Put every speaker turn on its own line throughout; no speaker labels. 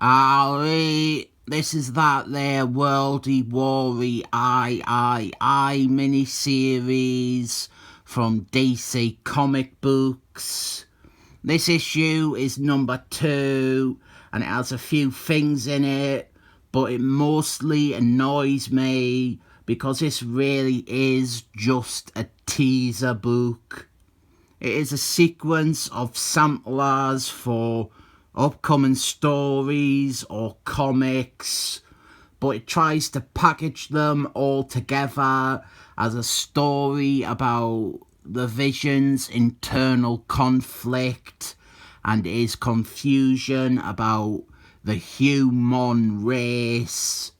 This is that there Worldy Wary I miniseries from DC Comic Books. This issue is number 2 and it has a few things in it, but it mostly annoys me because this really is just a teaser book. It is a sequence of samplers for upcoming stories or comics, but it tries to package them all together as a story about the Vision's internal conflict and his confusion about the human race.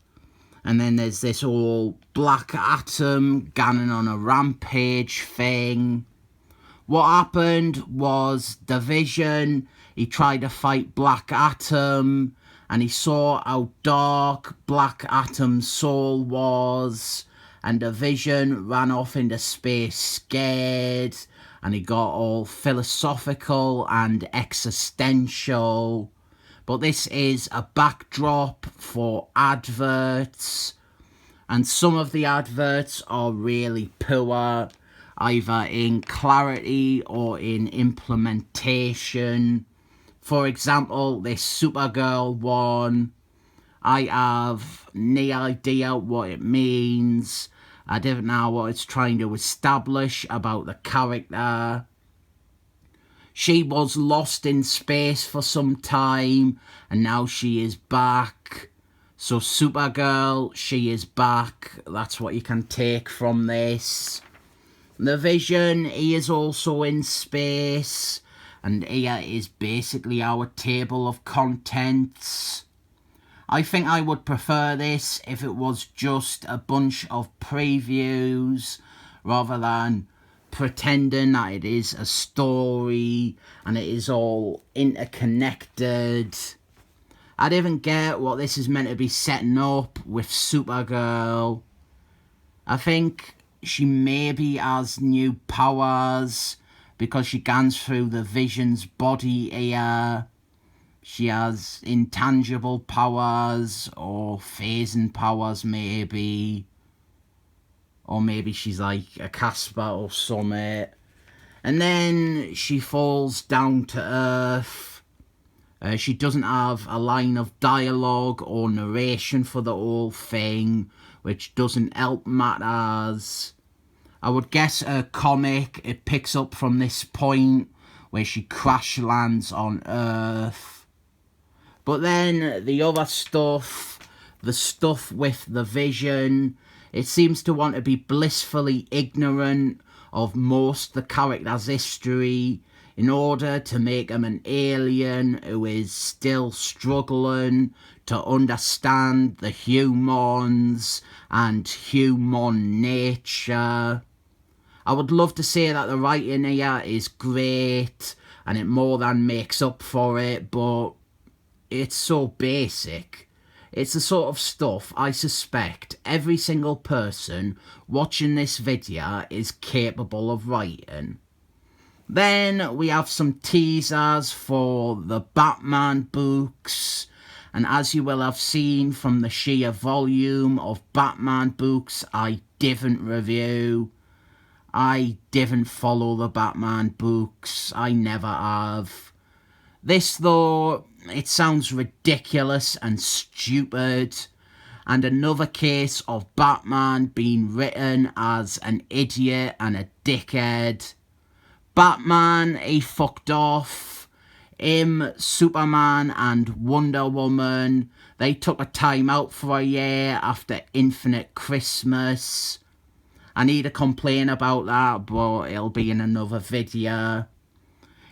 And then there's this whole Black Atom going on a rampage thing. What happened was the Vision, he tried to fight Black Atom, and he saw how dark Black Atom's soul was, and the Vision ran off into space scared, and he got all philosophical and existential. But this is a backdrop for adverts, and some of the adverts are really poor, either in clarity or in implementation. For example, this Supergirl one, I have no idea what it means. I don't know what it's trying to establish about the character. She was lost in space for some time, and now she is back. So Supergirl, she is back. That's what you can take from this. The Vision, he is also in space, and here is basically our table of contents. I think I would prefer this if it was just a bunch of previews rather than pretending that it is a story and it is all interconnected. I didn't get what this is meant to be setting up with Supergirl. I think she maybe has new powers because she goes through the Vision's body here. She has intangible powers or phasing powers maybe. Or maybe she's like a Casper or something. And then she falls down to Earth. She doesn't have a line of dialogue or narration for the whole thing, which doesn't help matters. I would guess her comic, it picks up from this point where she crash lands on Earth. But then the other stuff, the stuff with the Vision, it seems to want to be blissfully ignorant of most the character's history in order to make him an alien who is still struggling to understand the humans and human nature. I would love to say that the writing here is great and it more than makes up for it, but it's so basic. It's the sort of stuff I suspect every single person watching this video is capable of writing. Then we have some teasers for the Batman books, and as you will have seen from the sheer volume of Batman books I didn't review, I didn't follow the Batman books, I never have. This though, it sounds ridiculous and stupid, and another case of Batman being written as an idiot and a dickhead. Batman, he fucked off. Him, Superman and Wonder Woman, they took a time out for a year after Infinite Christmas. I need to complain about that, but it'll be in another video.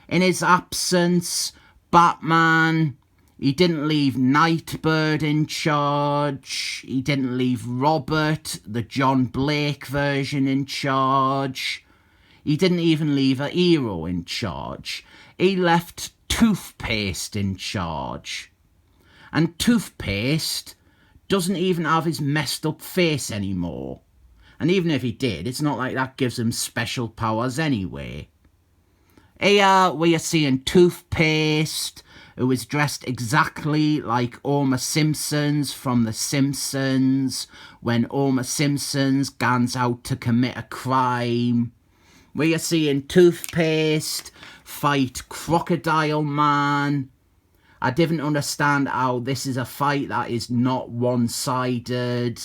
In his absence, Batman, he didn't leave Nightbird in charge. He didn't leave Robert, the John Blake version, in charge. He didn't even leave a hero in charge. He left Toothpaste in charge. And Toothpaste doesn't even have his messed up face anymore. And even if he did, it's not like that gives him special powers anyway. Here we are seeing Toothpaste, who is dressed exactly like Homer Simpson's from The Simpsons, when Homer Simpson's goes out to commit a crime. We are seeing Toothpaste fight Crocodile Man. I didn't understand how this is a fight that is not one-sided.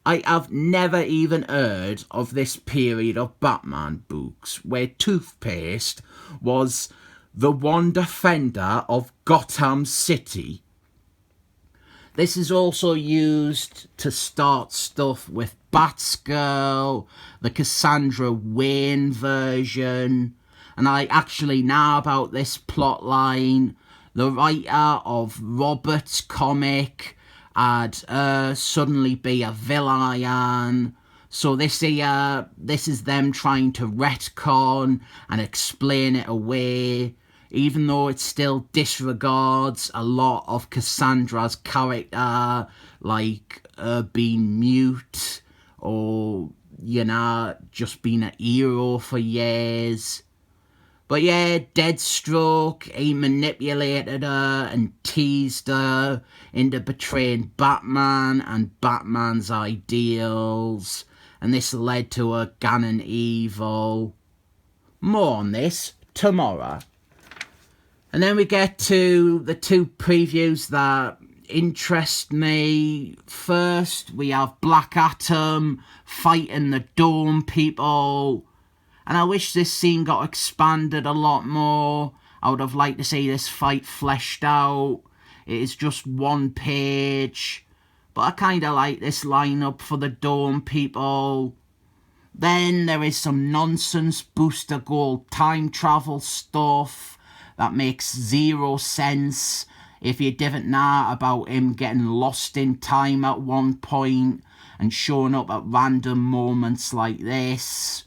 I have never even heard of this period of Batman books where Toothpaste was the one defender of Gotham City. This is also used to start stuff with Batgirl, the Cassandra Wayne version, and I actually know about this plot line. The writer of Robert's comic had suddenly be a villain. So this is them trying to retcon and explain it away, even though it still disregards a lot of Cassandra's character, like her being mute or, just being a hero for years. But yeah, Deathstroke, he manipulated her and teased her into betraying Batman and Batman's ideals, and this led to her gone evil. More on this tomorrow. And then we get to the two previews that interest me. First, we have Black Atom fighting the Dome people. And I wish this scene got expanded a lot more. I would have liked to see this fight fleshed out. It is just one page. But I kind of like this lineup for the Dome people. Then there is some nonsense Booster Gold time travel stuff that makes zero sense if you didn't know about him getting lost in time at one point and showing up at random moments like this.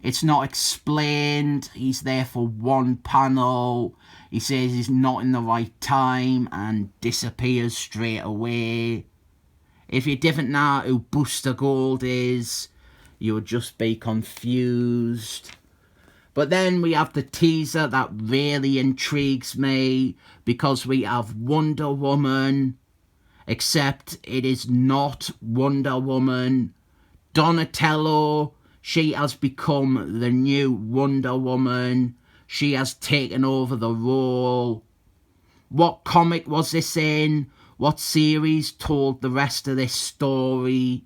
It's not explained. He's there for one panel. He says he's not in the right time and disappears straight away. If you didn't know who Booster Gold is, you would just be confused. But then we have the teaser that really intrigues me, because we have Wonder Woman, except it is not Wonder Woman. Donatello, she has become the new Wonder Woman. She has taken over the role. What comic was this in? What series told the rest of this story?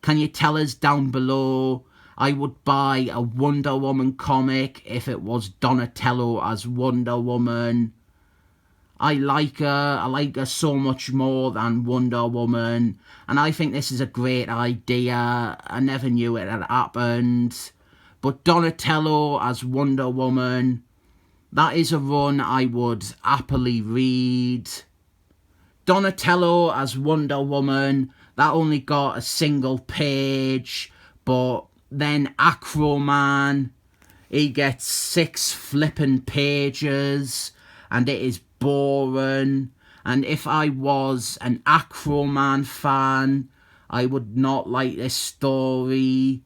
Can you tell us down below? I would buy a Wonder Woman comic if it was Donatello as Wonder Woman. I like her. I like her so much more than Wonder Woman. And I think this is a great idea. I never knew it had happened. But Donatello as Wonder Woman, that is a run I would happily read. Donatello as Wonder Woman, that only got a single page. But then Acroman, he gets 6 flippin' pages. And it is boring, and if I was an Acroman fan, I would not like this story.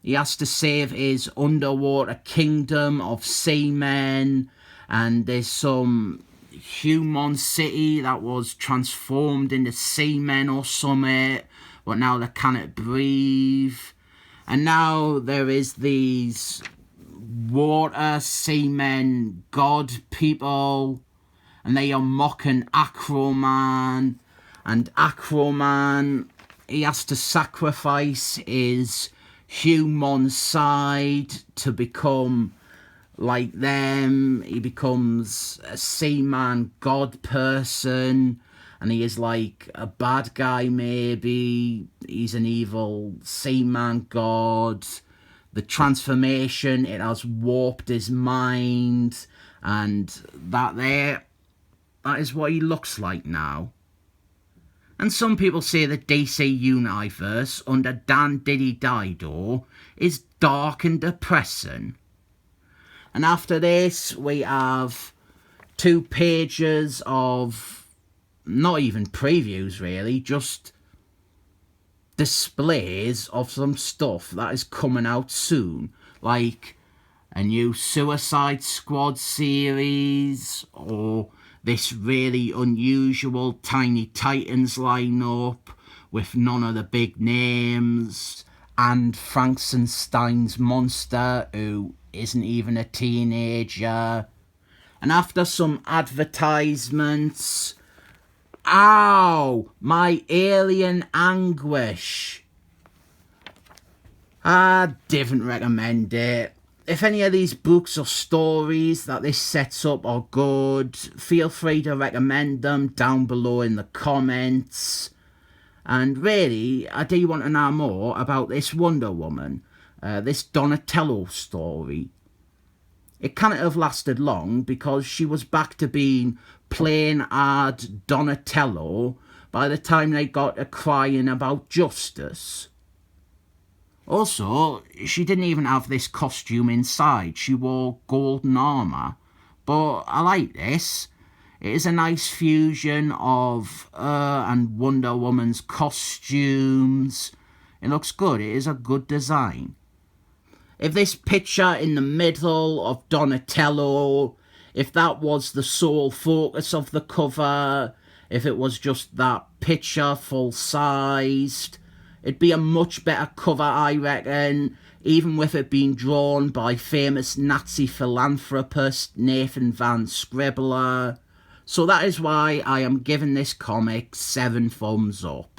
He has to save his underwater kingdom of seamen, and there's some human city that was transformed into seamen or something, but now they cannot breathe. And now there is these water seamen god people, and they are mocking Acroman, and Acroman, he has to sacrifice his human side to become like them. He becomes a seaman god person, and he is like a bad guy maybe. He's an evil seaman god. The transformation, it has warped his mind, and that is what he looks like now. And some people say the DC Universe under Dan Diddy Dido is dark and depressing. And after this, we have 2 pages of not even previews really, just displays of some stuff that is coming out soon. Like a new Suicide Squad series, or this really unusual Tiny Titans lineup with none of the big names, and Frankenstein's monster, who isn't even a teenager. And after some advertisements, ow, my alien anguish. I didn't recommend it. If any of these books or stories that this sets up are good, feel free to recommend them down below in the comments. And really, I do want to know more about this Wonder Woman, this Donatello story. It can't have lasted long because she was back to being plain old Donatello by the time they got to crying about justice. Also, she didn't even have this costume inside. She wore golden armour. But I like this. It is a nice fusion of her and Wonder Woman's costumes. It looks good. It is a good design. If this picture in the middle of Donatello, if that was the sole focus of the cover, if it was just that picture full-sized, it'd be a much better cover, I reckon, even with it being drawn by famous Nazi philanthropist Nathan Van Scribbler. So that is why I am giving this comic 7 thumbs up.